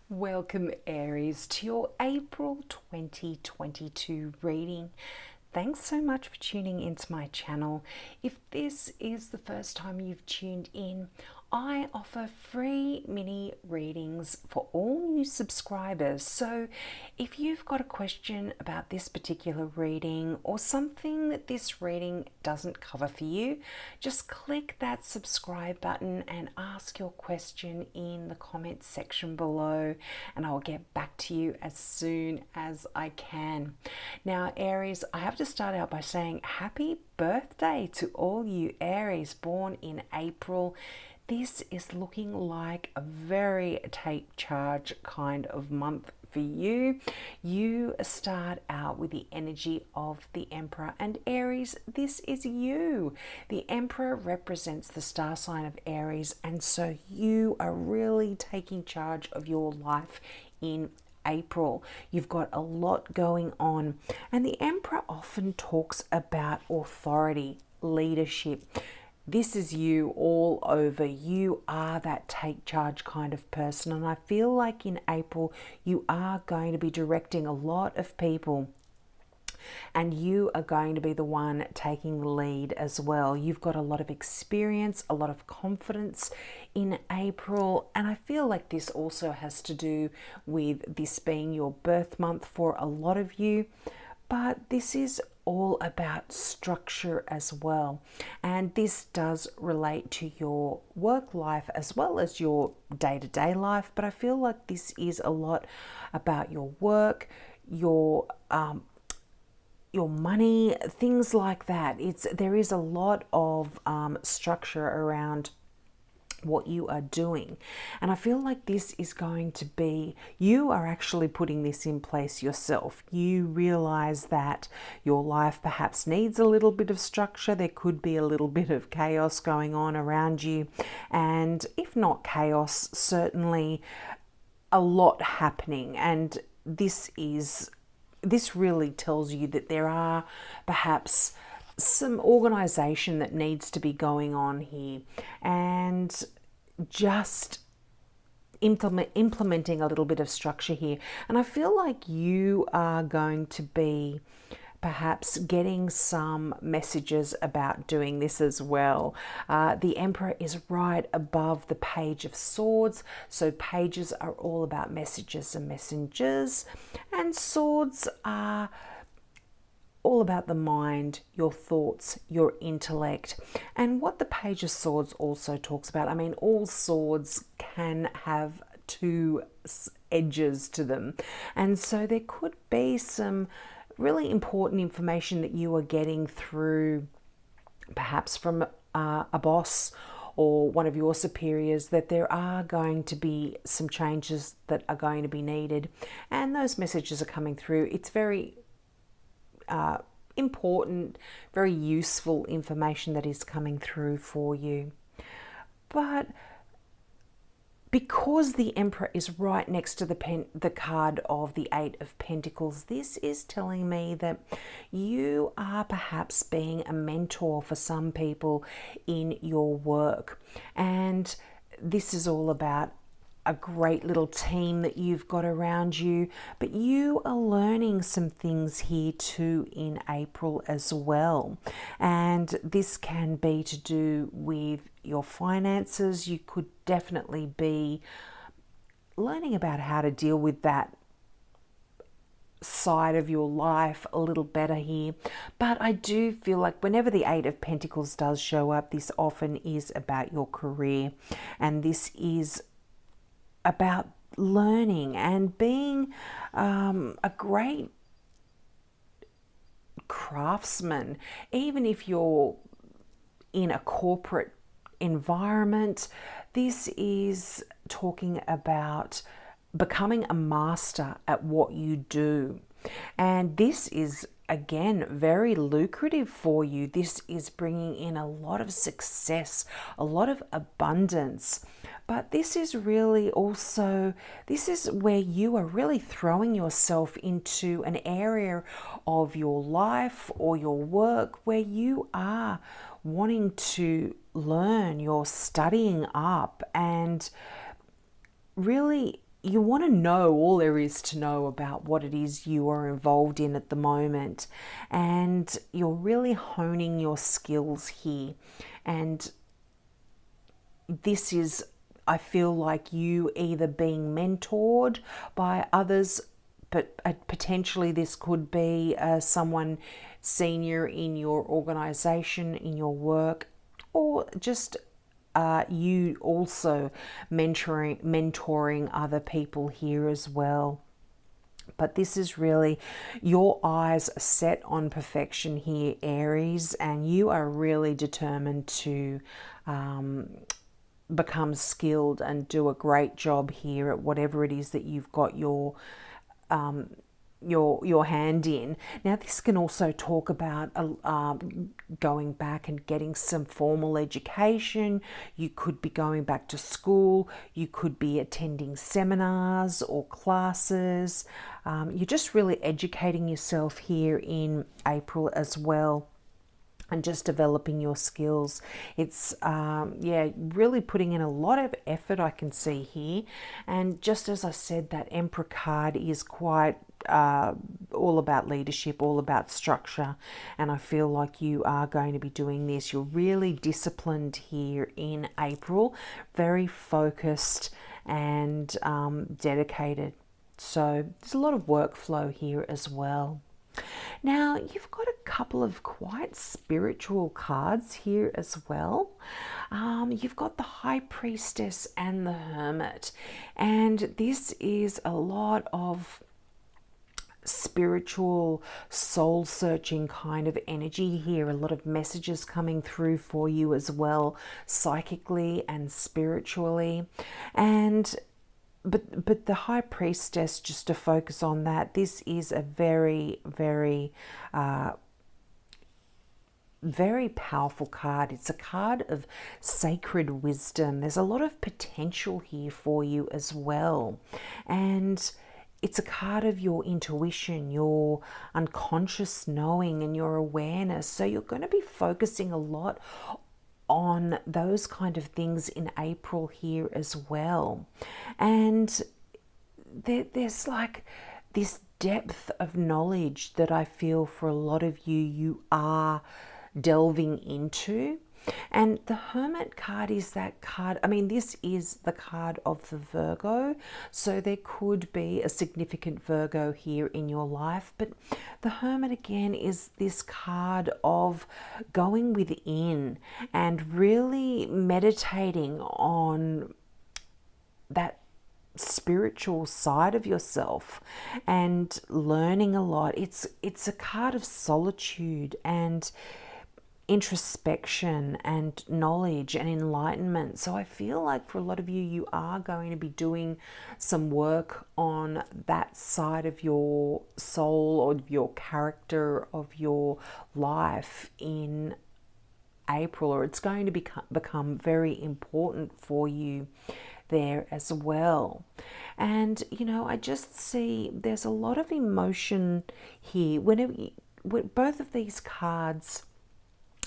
Welcome, Aries, to your April 2022 reading. Thanks so much for tuning into my channel. If this is the first time you've tuned in, I offer free mini readings for all new subscribers. So if you've got a question about this particular reading or something that this reading doesn't cover for you, just click that subscribe button and ask your question in the comments section below, and I'll get back to you as soon as I can. Now, Aries, I have to start out by saying happy birthday to all you Aries born in April. This is looking like a very take charge kind of month for you. You start out with the energy of the Emperor, and Aries, this is you. The Emperor represents the star sign of Aries, and so you are really taking charge of your life in April. You've got a lot going on, and the Emperor often talks about authority, leadership. This is you all over. You are that take charge kind of person, and I feel like in April you are going to be directing a lot of people, and you are going to be the one taking the lead as well. You've got a lot of experience, a lot of confidence in April, and I feel like this also has to do with this being your birth month for a lot of you. But this is all about structure as well. And this does relate to your work life as well as your day-to-day life. But I feel like this is a lot about your work, your money, things like that. There is a lot of structure around what you are doing, and I feel like this is going to be, you are actually putting this in place yourself. You realize that your life perhaps needs a little bit of structure. There could be a little bit of chaos going on around you, and if not chaos, certainly a lot happening. And this really tells you that there are perhaps some organization that needs to be going on here, and just implementing a little bit of structure here. And I feel like you are going to be perhaps getting some messages about doing this as well. The Emperor is right above the Page of Swords. So pages are all about messages and messengers, and swords are all about the mind, your thoughts, your intellect. And what the Page of Swords also talks about, I mean, all swords can have two edges to them. And so there could be some really important information that you are getting through, perhaps from a boss or one of your superiors, that there are going to be some changes that are going to be needed. And those messages are coming through. It's very important, very useful information that is coming through for you. But because the Emperor is right next to the card of the Eight of Pentacles, this is telling me that you are perhaps being a mentor for some people in your work. And this is all about a great little team that you've got around you, but you are learning some things here too in April as well. And this can be to do with your finances. You could definitely be learning about how to deal with that side of your life a little better here. But I do feel like whenever the Eight of Pentacles does show up, this often is about your career, and this is about learning and being a great craftsman. Even if you're in a corporate environment, this is talking about becoming a master at what you do. And this is, again, very lucrative for you. This is bringing in a lot of success, a lot of abundance. But this is really also, this is where you are really throwing yourself into an area of your life or your work where you are wanting to learn, you're studying up, and really you want to know all there is to know about what it is you are involved in at the moment, and you're really honing your skills here. And this is, I feel like, you either being mentored by others, but potentially this could be someone senior in your organization, in your work, or just you also mentoring other people here as well. But this is really your eyes are set on perfection here, Aries, and you are really determined to become skilled and do a great job here at whatever it is that you've got your hand in. Now, this can also talk about going back and getting some formal education. You could be going back to school. You could be attending seminars or classes. You're just really educating yourself here in April as well, and just developing your skills. It's yeah, really putting in a lot of effort, I can see here. And just as I said, that Emperor card is quite all about leadership, all about structure, and I feel like you are going to be doing this. You're really disciplined here in April, very focused and dedicated. So there's a lot of workflow here as well. Now, you've got a couple of quite spiritual cards here as well. You've got the High Priestess and the Hermit, and this is a lot of spiritual, soul searching kind of energy here. A lot of messages coming through for you as well, psychically and spiritually. And but the High Priestess, just to focus on that, this is a very, very very powerful card. It's a card of sacred wisdom. There's a lot of potential here for you as well. And it's a card of your intuition, your unconscious knowing, and your awareness. So you're going to be focusing a lot on those kind of things in April here as well. And there's like this depth of knowledge that I feel for a lot of you are delving into. And the Hermit card is that card. I mean, this is the card of the Virgo, so there could be a significant Virgo here in your life. But the Hermit again is this card of going within and really meditating on that spiritual side of yourself and learning a lot. It's a card of solitude and introspection and knowledge and enlightenment. So I feel like for a lot of you, you are going to be doing some work on that side of your soul or your character of your life in April, or it's going to become very important for you there as well. And you know, I just see there's a lot of emotion here. Whenever both of these cards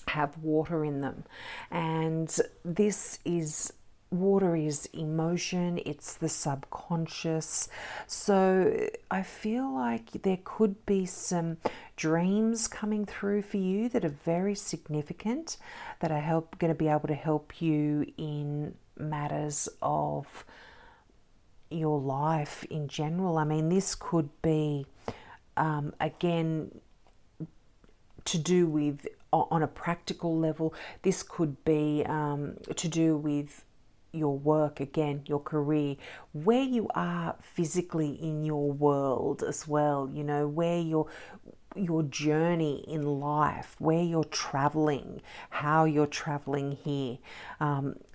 have water in them, and this is water is emotion, it's the subconscious. So I feel like there could be some dreams coming through for you that are very significant, that are going to be able to help you in matters of your life in general. I mean, this could be again to do with, on a practical level, this could be to do with your work, again, your career, where you are physically in your world as well, you know, where your journey in life, where you're traveling, how you're traveling here.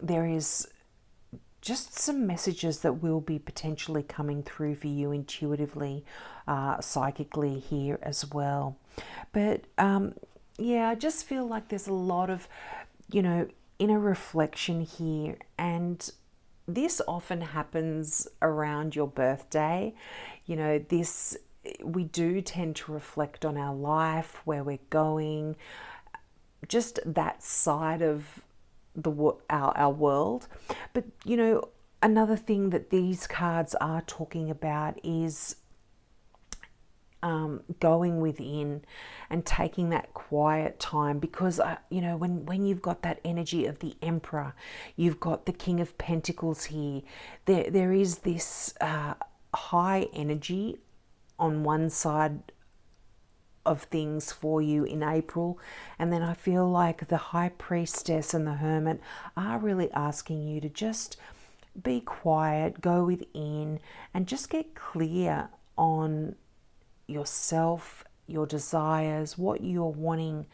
There is just some messages that will be potentially coming through for you intuitively, psychically here as well. But yeah, I just feel like there's a lot of, you know, inner reflection here, and this often happens around your birthday. You know, this, we do tend to reflect on our life, where we're going, just that side of our world. But you know, another thing that these cards are talking about is going within and taking that quiet time, because you know, when you've got that energy of the Emperor, you've got the King of Pentacles here. There is this high energy on one side of things for you in April, and then I feel like the High Priestess and the Hermit are really asking you to just be quiet, go within, and just get clear on yourself, your desires, what you're wanting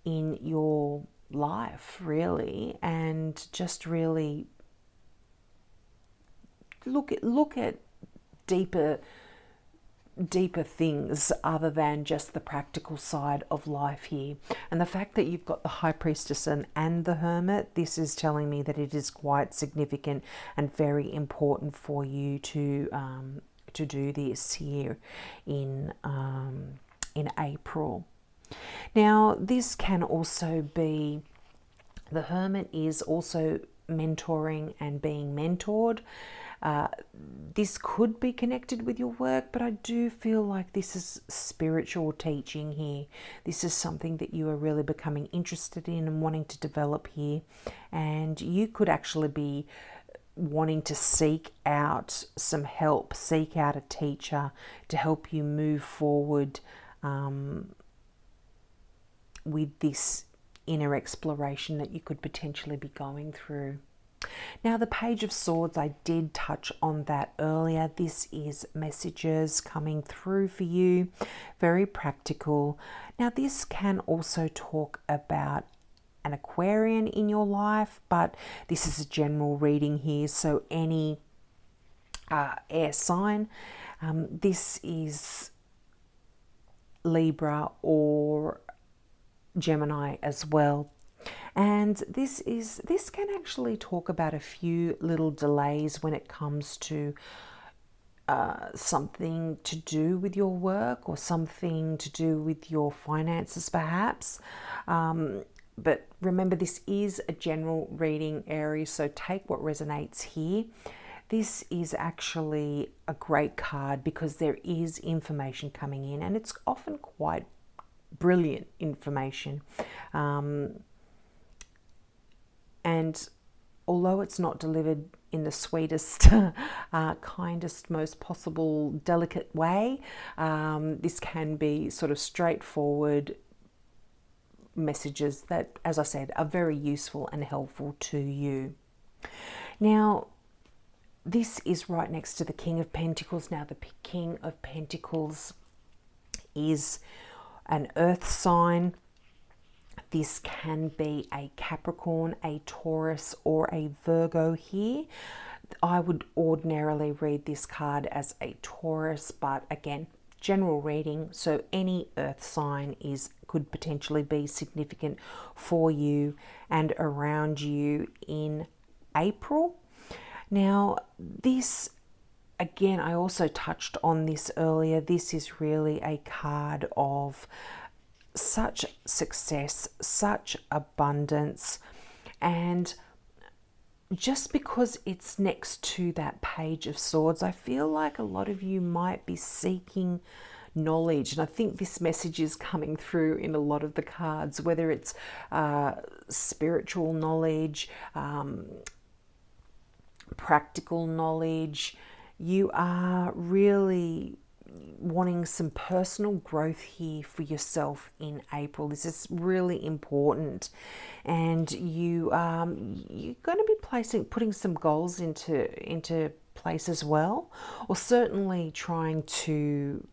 in your life, really, and just really look at deeper things other than just the practical side of life here. And the fact that you've got the High Priestess and the Hermit, this is telling me that it is quite significant and very important for you to do this here in April. Now, this can also be, the Hermit is also mentoring and being mentored. This could be connected with your work, but I do feel like this is spiritual teaching here. This is something that you are really becoming interested in and wanting to develop here. And you could actually be wanting to seek out some help, seek out a teacher to help you move forward with this inner exploration that you could potentially be going through. Now, the Page of Swords, I did touch on that earlier. This is messages coming through for you, very practical. Now, this can also talk about an Aquarian in your life, but this is a general reading here, so any air sign. This is Libra or Gemini as well. And this can actually talk about a few little delays when it comes to something to do with your work or something to do with your finances, perhaps. But remember, this is a general reading, Aries, so take what resonates here. This is actually a great card because there is information coming in, and it's often quite brilliant information. And although it's not delivered in the sweetest, kindest, most possible, delicate way, this can be sort of straightforward messages that, as I said, are very useful and helpful to you. Now, this is right next to the King of Pentacles. Now, the King of Pentacles is an earth sign. This can be a Capricorn, a Taurus, or a Virgo here. I would ordinarily read this card as a Taurus, but again, general reading, so any earth sign could potentially be significant for you and around you in April. Now, this, again, I also touched on this earlier. This is really a card of such success, such abundance, and just because it's next to that Page of Swords, I feel like a lot of you might be seeking knowledge, and I think this message is coming through in a lot of the cards, whether it's spiritual knowledge, practical knowledge. You are really wanting some personal growth here for yourself in April. This is really important, and you're going to be putting some goals into place as well, or certainly trying to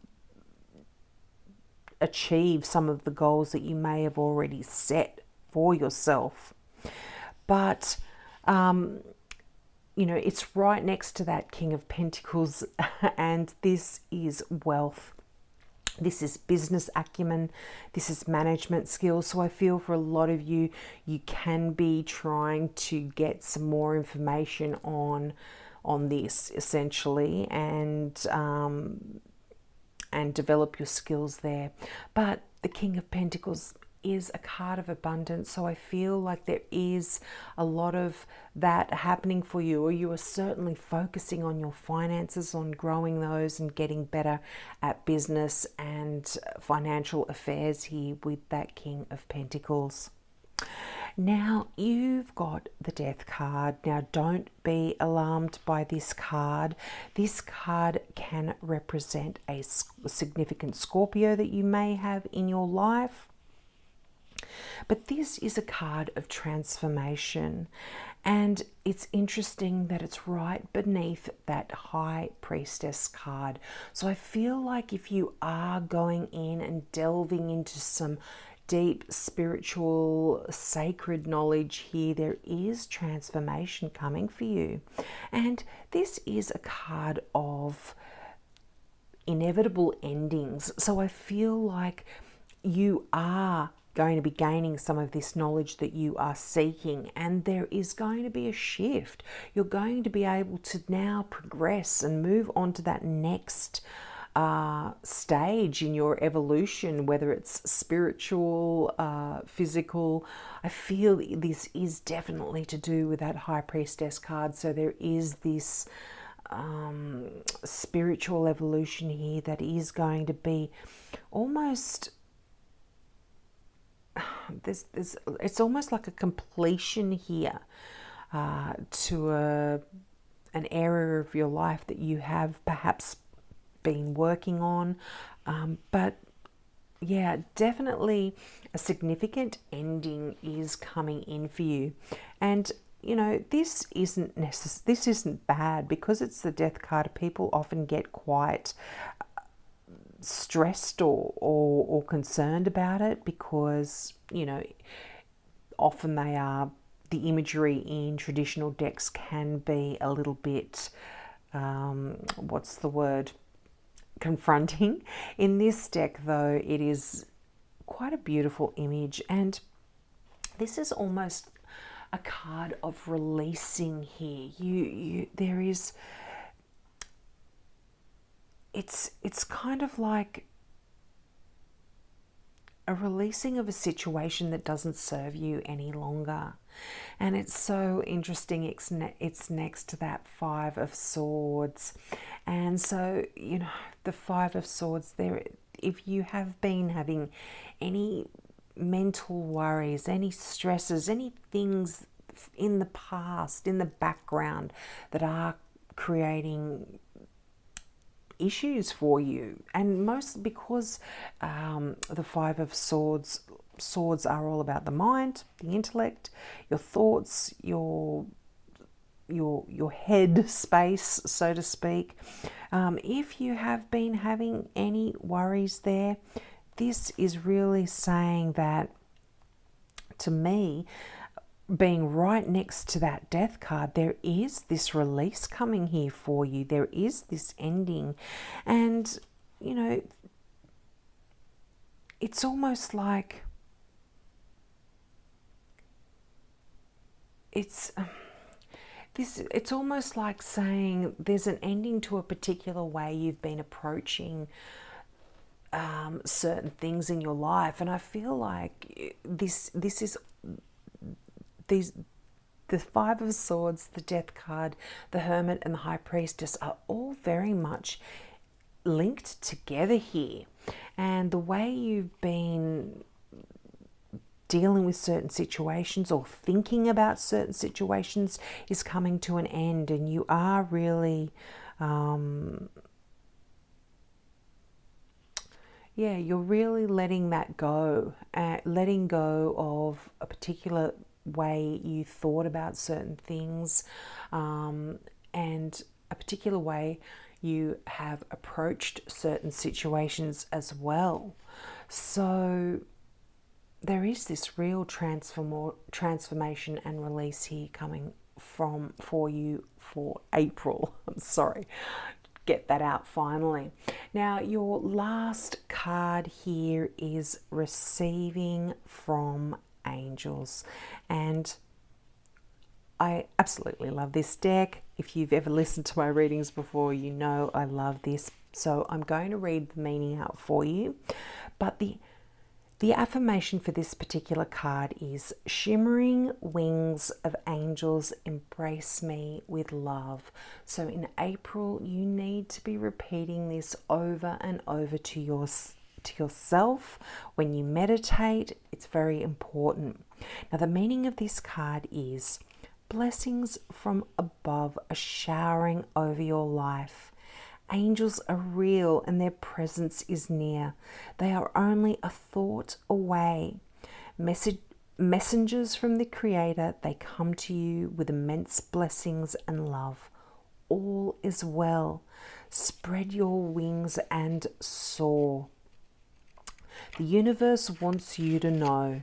achieve some of the goals that you may have already set for yourself. But you know, it's right next to that King of Pentacles, and this is wealth. This is business acumen. This is management skills. So I feel for a lot of you, you can be trying to get some more information on this, essentially, and develop your skills there. But the King of Pentacles is a card of abundance. So I feel like there is a lot of that happening for you, or you are certainly focusing on your finances, on growing those and getting better at business and financial affairs here with that King of Pentacles. Now you've got the Death card. Now don't be alarmed by this card. This card can represent a significant Scorpio that you may have in your life. But this is a card of transformation, and it's interesting that it's right beneath that High Priestess card. So I feel like if you are going in and delving into some deep spiritual sacred knowledge here, there is transformation coming for you. And this is a card of inevitable endings. So I feel like you are going to be gaining some of this knowledge that you are seeking, and there is going to be a shift. You're going to be able to now progress and move on to that next stage in your evolution, whether it's spiritual, physical. I feel this is definitely to do with that High Priestess card. So there is this spiritual evolution here that is going to be almost it's almost like a completion here to an area of your life that you have perhaps been working on, but yeah, definitely a significant ending is coming in for you. And you know, this isn't bad, because it's the Death card. People often get quite stressed or concerned about it, because you know, often the imagery in traditional decks can be a little bit what's the word, confronting. In this deck though, it is quite a beautiful image, and this is almost a card of releasing here. There is, it's kind of like a releasing of a situation that doesn't serve you any longer. And it's so interesting, it's next to that Five of Swords. And so, you know, the Five of Swords there, if you have been having any mental worries, any stresses, any things in the past, in the background, that are creating issues for you, and most because the Five of Swords are all about the mind, the intellect, your thoughts, your head space, so to speak. If you have been having any worries there, this is really saying that, to me, being right next to that Death card, there is this release coming here for you. There is this ending. And, you know, it's almost like it's almost like saying there's an ending to a particular way you've been approaching certain things in your life. And I feel like this is the Five of Swords, the Death card, the Hermit, and the High Priestess are all very much linked together here. And the way you've been dealing with certain situations or thinking about certain situations is coming to an end, and you are really you're really letting that go, letting go of a particular way you thought about certain things, and a particular way you have approached certain situations as well. So there is this real transformation and release here coming for you for April. I'm sorry. Get that out finally. Now, your last card here is Receiving from Angels, and I absolutely love this deck. If you've ever listened to my readings before, you know I love this. So I'm going to read the meaning out for you. But The affirmation for this particular card is shimmering wings of angels embrace me with love. So in April, you need to be repeating this over and over to yourself when you meditate. It's very important. Now, the meaning of this card is blessings from above are showering over your life. Angels are real and their presence is near. They are only a thought away. Messengers from the Creator, they come to you with immense blessings and love. All is well. Spread your wings and soar. The universe wants you to know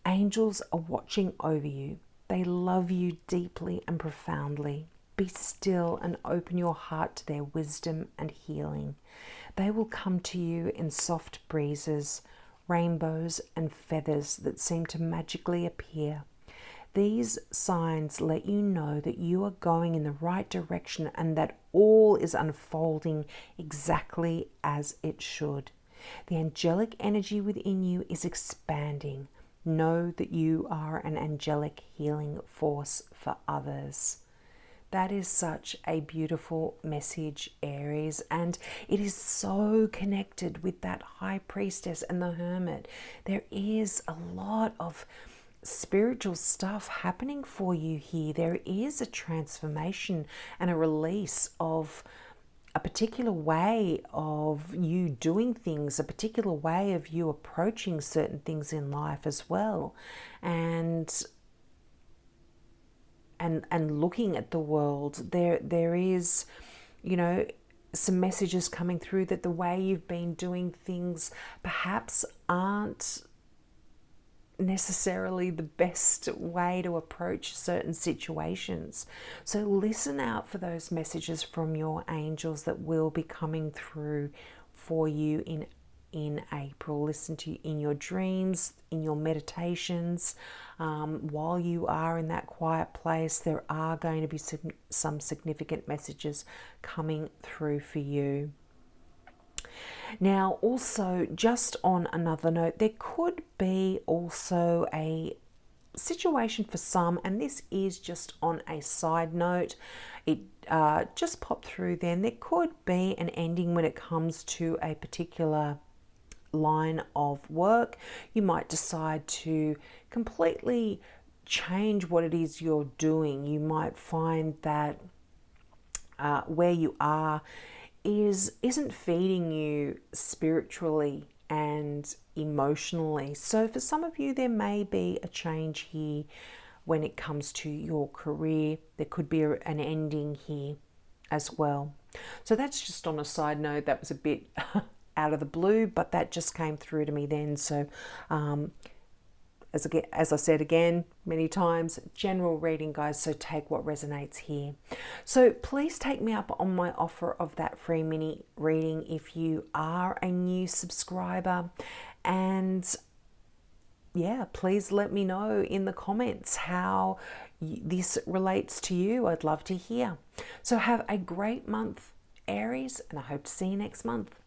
angels are watching over you. They love you deeply and profoundly. Be still and open your heart to their wisdom and healing. They will come to you in soft breezes, rainbows and feathers that seem to magically appear. These signs let you know that you are going in the right direction and that all is unfolding exactly as it should. The angelic energy within you is expanding. Know that you are an angelic healing force for others. That is such a beautiful message, Aries, and it is so connected with that High Priestess and the Hermit. There is a lot of spiritual stuff happening for you here. There is a transformation and a release of a particular way of you doing things, a particular way of you approaching certain things in life as well. And looking at the world, there is, some messages coming through that the way you've been doing things perhaps aren't necessarily the best way to approach certain situations. So listen out for those messages from your angels that will be coming through for you in April. Listen to you in your dreams, in your meditations. While you are in that quiet place, there are going to be some significant messages coming through for you. Now, also, just on another note, there could be also a situation for some, and this is just on a side note, it just popped through then. There could be an ending when it comes to a particular line of work. You might decide to completely change what it is you're doing. You might find that where you are isn't feeding you spiritually and emotionally. So for some of you, there may be a change here when it comes to your career. There could be an ending here as well. So that's just on a side note. That was a bit out of the blue, but that just came through to me then. So as I said again many times, general reading, guys, so take what resonates here. So please take me up on my offer of that free mini reading if you are a new subscriber. And yeah, please let me know in the comments how this relates to you. I'd love to hear. So have a great month, Aries, and I hope to see you next month.